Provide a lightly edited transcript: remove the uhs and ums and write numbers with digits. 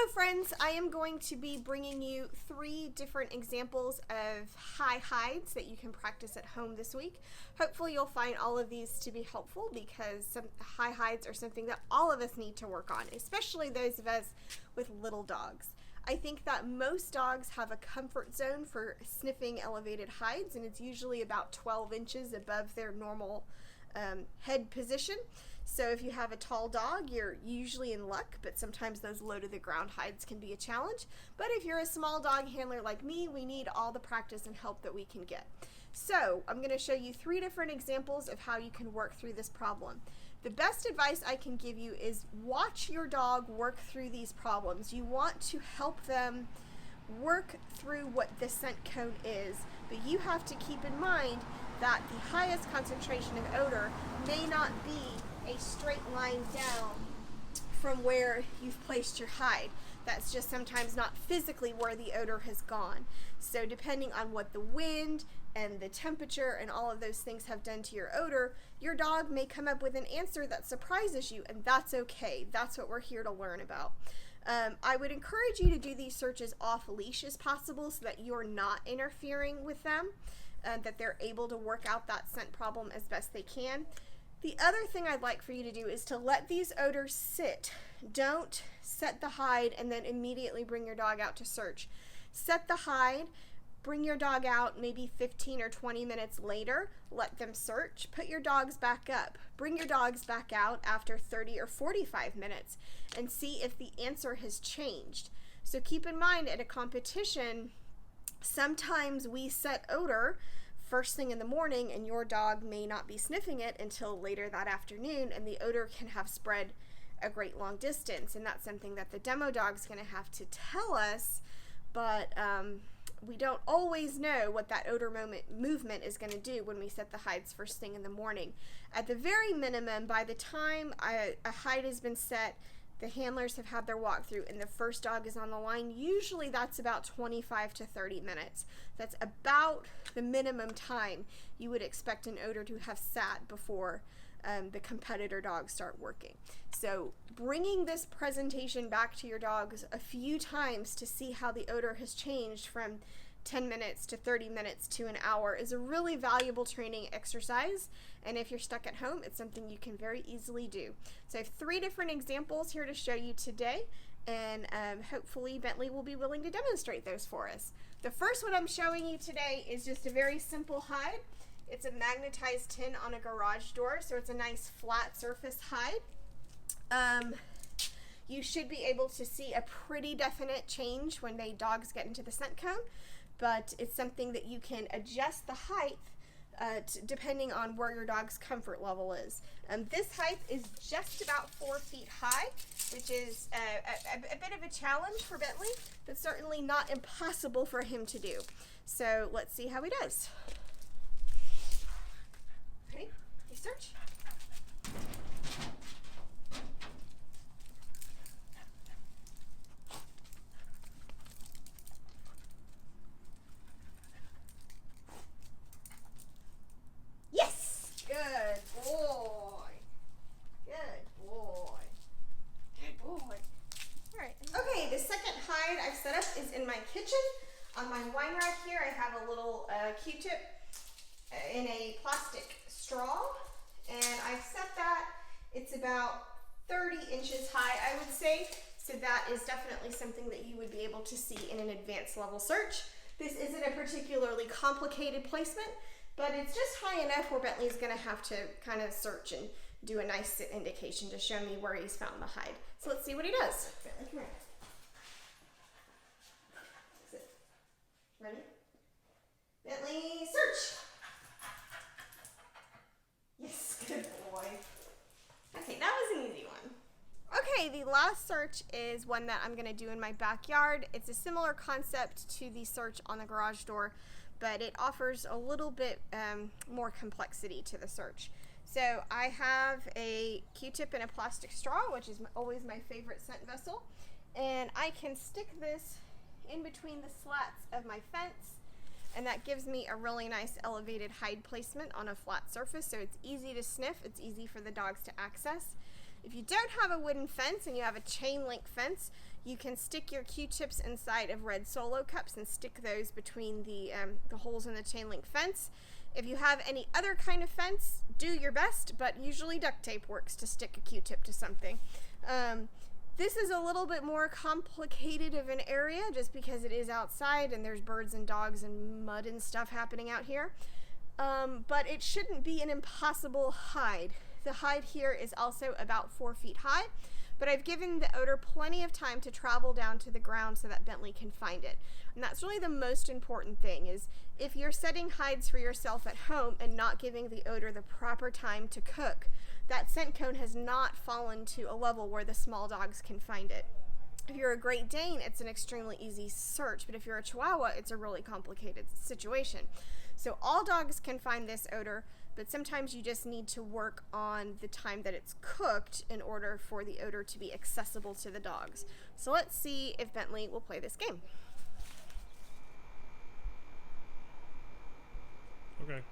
Hello friends, I am going to be bringing you 3 different examples of high hides that you can practice at home this week. Hopefully you'll find all of these to be helpful because some high hides are something that all of us need to work on, especially those of us with little dogs. I think that most dogs have a comfort zone for sniffing elevated hides, and it's usually about 12 inches above their normal head position. So if you have a tall dog, you're usually in luck, but sometimes those low to the ground hides can be a challenge. But if you're a small dog handler like me, we need all the practice and help that we can get. So I'm going to show you 3 different examples of how you can work through this problem. The best advice I can give you is watch your dog work through these problems. You want to help them work through what the scent cone is, but you have to keep in mind that the highest concentration of odor may not be a straight line down from where you've placed your hide. That's just sometimes not physically where the odor has gone. So depending on what the wind and the temperature and all of those things have done to your odor, your dog may come up with an answer that surprises you, and that's okay. That's what we're here to learn about. I would encourage you to do these searches off leash as possible so that you're not interfering with them, that they're able to work out that scent problem as best they can. The other thing I'd like for you to do is to let these odors sit. Don't set the hide and then immediately bring your dog out to search. Set the hide, bring your dog out maybe 15 or 20 minutes later, let them search, put your dogs back up. Bring your dogs back out after 30 or 45 minutes and see if the answer has changed. So keep in mind at a competition, sometimes we set odor first thing in the morning and your dog may not be sniffing it until later that afternoon, and the odor can have spread a great long distance, and that's something that the demo dog's going to have to tell us, but we don't always know what that odor movement is going to do when we set the hides first thing in the morning. At the very minimum, by the time a hide has been set, the handlers have had their walkthrough and the first dog is on the line, usually that's about 25 to 30 minutes. That's about the minimum time you would expect an odor to have sat before the competitor dogs start working. So bringing this presentation back to your dogs a few times to see how the odor has changed from 10 minutes to 30 minutes to an hour is a really valuable training exercise, and if you're stuck at home, it's something you can very easily do. So I have 3 different examples here to show you today, and hopefully Bentley will be willing to demonstrate those for us. The first one I'm showing you today is just a very simple hide. It's a magnetized tin on a garage door, so it's a nice flat surface hide. You should be able to see a pretty definite change when the dogs get into the scent cone, but it's something that you can adjust the height depending on where your dog's comfort level is. This height is just about 4 feet high, which is a bit of a challenge for Bentley, but certainly not impossible for him to do. So let's see how he does. Ready? You search. Good boy. Good boy. Good boy. All right. Okay, the second hide I've set up is in my kitchen. On my wine rack here, I have a little Q-tip in a plastic straw, and I've set that. It's about 30 inches high, I would say. So that is definitely something that you would be able to see in an advanced level search. This isn't a particularly complicated placement, but it's just high enough where Bentley's going to have to kind of search and do a nice sit indication to show me where he's found the hide. So let's see what he does. Bentley, come here. Sit. Ready? Bentley, search. Yes, good boy. Okay, that was an easy one. Okay, the last search is one that I'm going to do in my backyard. It's a similar concept to the search on the garage door, but it offers a little bit more complexity to the search. So I have a Q-tip in a plastic straw, which is always my favorite scent vessel, and I can stick this in between the slats of my fence, and that gives me a really nice elevated hide placement on a flat surface, so it's easy to sniff, it's easy for the dogs to access. If you don't have a wooden fence and you have a chain link fence, you can stick your Q-tips inside of red Solo cups and stick those between the holes in the chain link fence. If you have any other kind of fence, do your best, but usually duct tape works to stick a Q-tip to something. This is a little bit more complicated of an area just because it is outside and there's birds and dogs and mud and stuff happening out here. But it shouldn't be an impossible hide. The hide here is also about 4 feet high, but I've given the odor plenty of time to travel down to the ground so that Bentley can find it. And that's really the most important thing, is if you're setting hides for yourself at home and not giving the odor the proper time to cook, that scent cone has not fallen to a level where the small dogs can find it. If you're a Great Dane, it's an extremely easy search, but if you're a Chihuahua, it's a really complicated situation. So all dogs can find this odor, but sometimes you just need to work on the time that it's cooked in order for the odor to be accessible to the dogs. So let's see if Bentley will play this game. Okay.